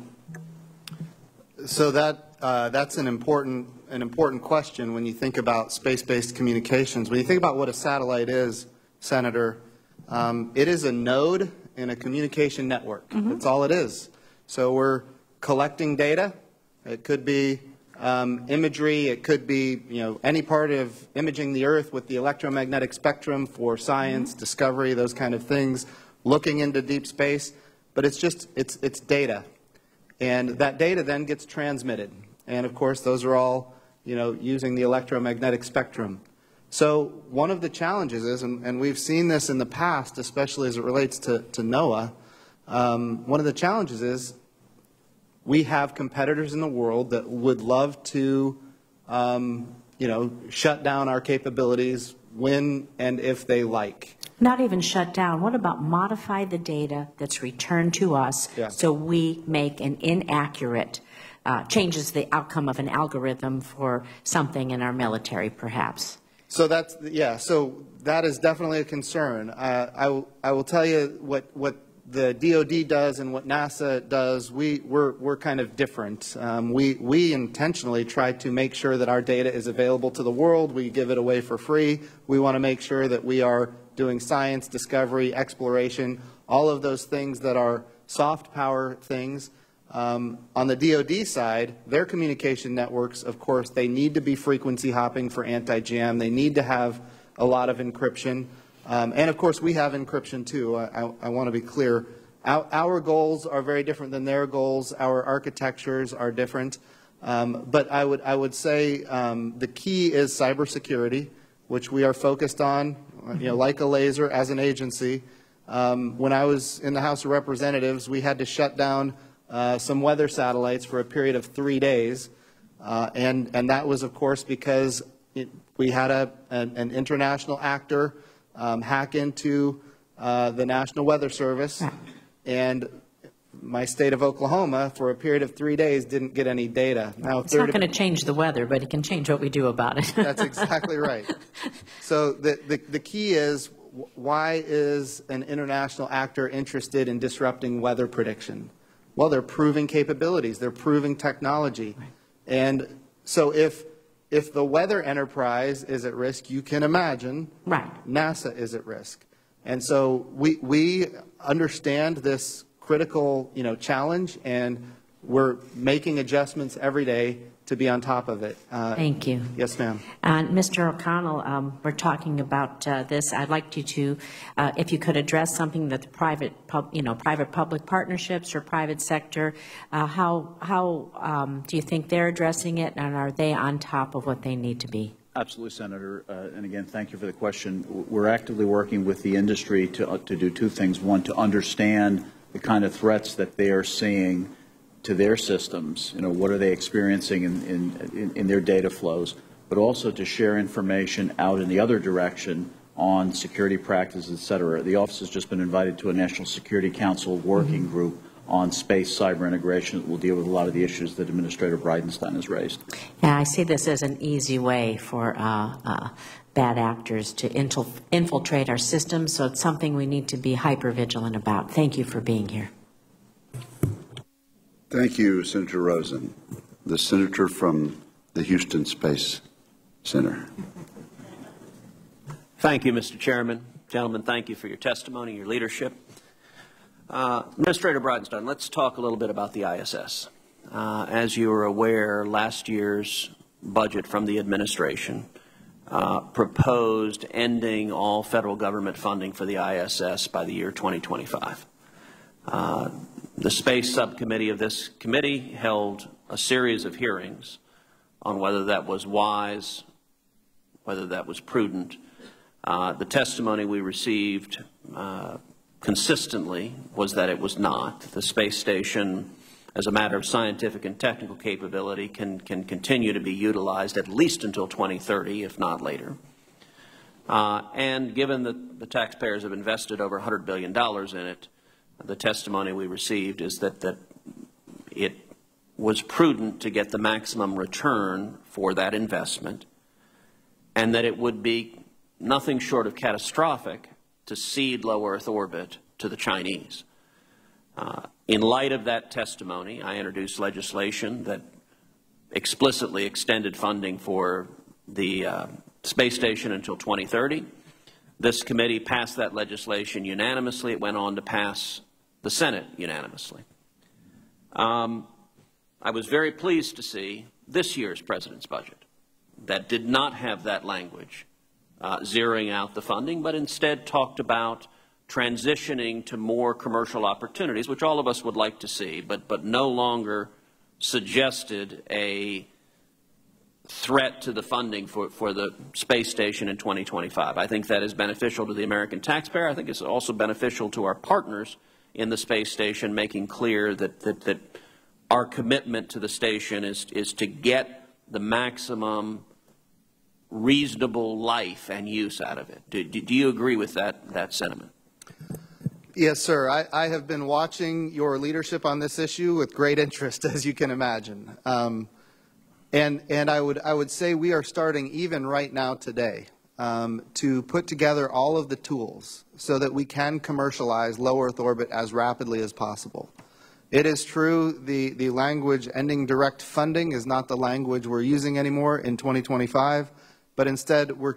So that's an important question when you think about space-based communications. When you think about what a satellite is, Senator, it is a node in a communication network. That's all it is. So we're collecting data. It could be imagery. It could be, any part of imaging the Earth with the electromagnetic spectrum for science, discovery, those kind of things, looking into deep space. But it's data. And that data then gets transmitted. And, of course, those are all, using the electromagnetic spectrum. So one of the challenges is, and we've seen this in the past, especially as it relates to NOAA, one of the challenges is we have competitors in the world that would love to, shut down our capabilities when and if they like. Not even shut down. What about modify the data that's returned to us so we make an inaccurate, changes the outcome of an algorithm for something in our military, perhaps? So so that is definitely a concern. I will tell you what the DoD does and what NASA does. We're kind of different. We intentionally try to make sure that our data is available to the world. We give it away for free. We want to make sure that we are doing science, discovery, exploration, all of those things that are soft power things. On the DoD side, their communication networks, of course, they need to be frequency hopping for anti-jam. They need to have a lot of encryption. And, of course, we have encryption, too. I want to be clear. Our goals are very different than their goals. Our architectures are different. But I would say the key is cybersecurity, which we are focused on, like a laser as an agency. When I was in the House of Representatives, we had to shut down some weather satellites for a period of 3 days, and that was, of course, because we had an international actor hack into the National Weather Service, and my state of Oklahoma, for a period of 3 days, didn't get any data. Now, it's not going to change the weather, but it can change what we do about it. That's exactly right. So the key is, why is an international actor interested in disrupting weather prediction? Well, they're proving capabilities. They're proving technology. Right. And so if the weather enterprise is at risk, you can imagine NASA is at risk. And so we understand this critical, challenge, and we're making adjustments every day to be on top of it. Thank you. Yes, ma'am. Mr. O'Connell, we're talking about this. I'd like you to, if you could address something that the private-public partnerships or private sector, how do you think they're addressing it, and are they on top of what they need to be? Absolutely, Senator. And again, thank you for the question. We're actively working with the industry to do 2 things. One, to understand the kind of threats that they are seeing to their systems, what are they experiencing in their data flows, but also to share information out in the other direction on security practices, et cetera. The office has just been invited to a National Security Council working group on space cyber integration that will deal with a lot of the issues that Administrator Bridenstine has raised. Yeah, I see this as an easy way for bad actors to infiltrate our systems, so it's something we need to be hyper-vigilant about. Thank you for being here. Thank you, Senator Rosen. The senator from the Houston Space Center. Thank you, Mr. Chairman. Gentlemen, thank you for your testimony, your leadership. Administrator Bridenstine, let's talk a little bit about the ISS. As you are aware, last year's budget from the administration proposed ending all federal government funding for the ISS by the year 2025. The space subcommittee of this committee held a series of hearings on whether that was wise, whether that was prudent. The testimony we received consistently was that it was not. The space station, as a matter of scientific and technical capability, can continue to be utilized at least until 2030, if not later. And given that the taxpayers have invested over $100 billion in it, the testimony we received is that it was prudent to get the maximum return for that investment, and that it would be nothing short of catastrophic to cede low Earth orbit to the Chinese. In light of that testimony, I introduced legislation that explicitly extended funding for the space station until 2030. This committee passed that legislation unanimously. It went on to pass the Senate unanimously. I was very pleased to see this year's President's budget that did not have that language zeroing out the funding, but instead talked about transitioning to more commercial opportunities, which all of us would like to see, but no longer suggested a threat to the funding for the space station in 2025. I think that is beneficial to the American taxpayer. I think it's also beneficial to our partners in the space station, making clear that our commitment to the station is to get the maximum reasonable life and use out of it. Do you agree with that sentiment? Yes, sir. I have been watching your leadership on this issue with great interest, as you can imagine. And I would say we are starting even right now today to put together all of the tools so that we can commercialize low Earth orbit as rapidly as possible. It is true the language ending direct funding is not the language we're using anymore in 2025, but instead we're